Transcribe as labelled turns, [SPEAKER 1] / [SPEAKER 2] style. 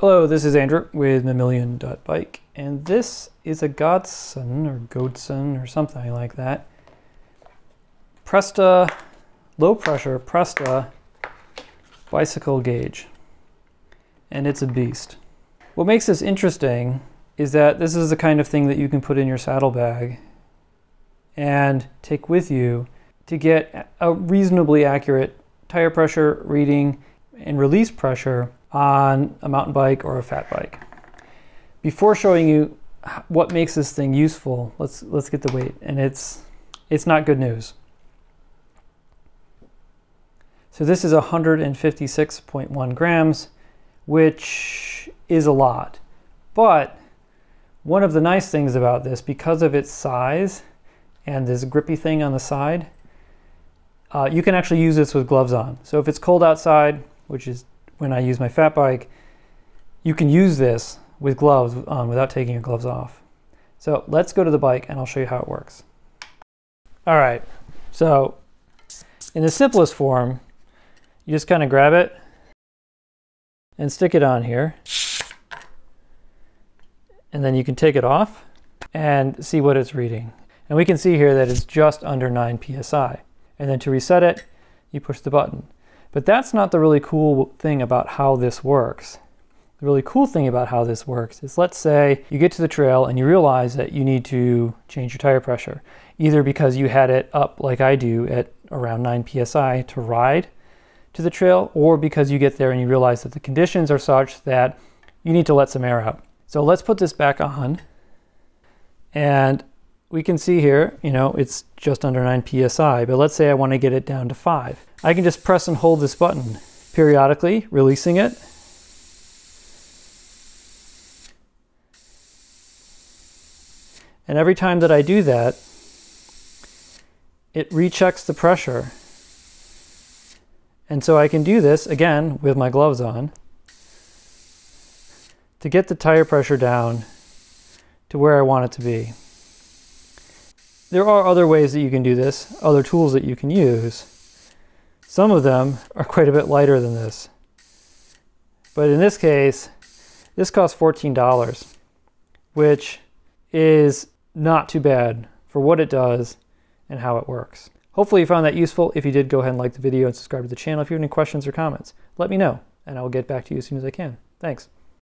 [SPEAKER 1] Hello, this is Andrew with Mammalian.bike, and this is a GODESON or something like that. Presta, low pressure Presta bicycle gauge, and it's a beast. What makes this interesting is that this is the kind of thing that you can put in your saddlebag and take with you to get a reasonably accurate tire pressure reading and release pressure on a mountain bike or a fat bike. Before showing you what makes this thing useful, let's get the weight, and it's not good news. So this is 156.1 grams, which is a lot. But one of the nice things about this, because of its size and this grippy thing on the side, you can actually use this with gloves on. So if it's cold outside, which is when I use my fat bike, you can use this with gloves on without taking your gloves off. So let's go to the bike and I'll show you how it works. All right, so in the simplest form, you just kind of grab it and stick it on here. And then you can take it off and see what it's reading. And we can see here that it's just under 9 PSI. And then to reset it, you push the button. But that's not the really cool thing about how this works. The really cool thing about how this works is, let's say you get to the trail and you realize that you need to change your tire pressure, either because you had it up like I do at around 9 PSI to ride to the trail, or because you get there and you realize that the conditions are such that you need to let some air out. So let's put this back on, and we can see here, you know, it's just under 9 PSI, but let's say I want to get it down to 5. I can just press and hold this button periodically, releasing it. And every time that I do that, it rechecks the pressure. And so I can do this, again, with my gloves on, to get the tire pressure down to where I want it to be. There are other ways that you can do this, other tools that you can use. Some of them are quite a bit lighter than this. But in this case, this costs $14, which is not too bad for what it does and how it works. Hopefully you found that useful. If you did, go ahead and like the video and subscribe to the channel. If you have any questions or comments, let me know, and I will get back to you as soon as I can. Thanks.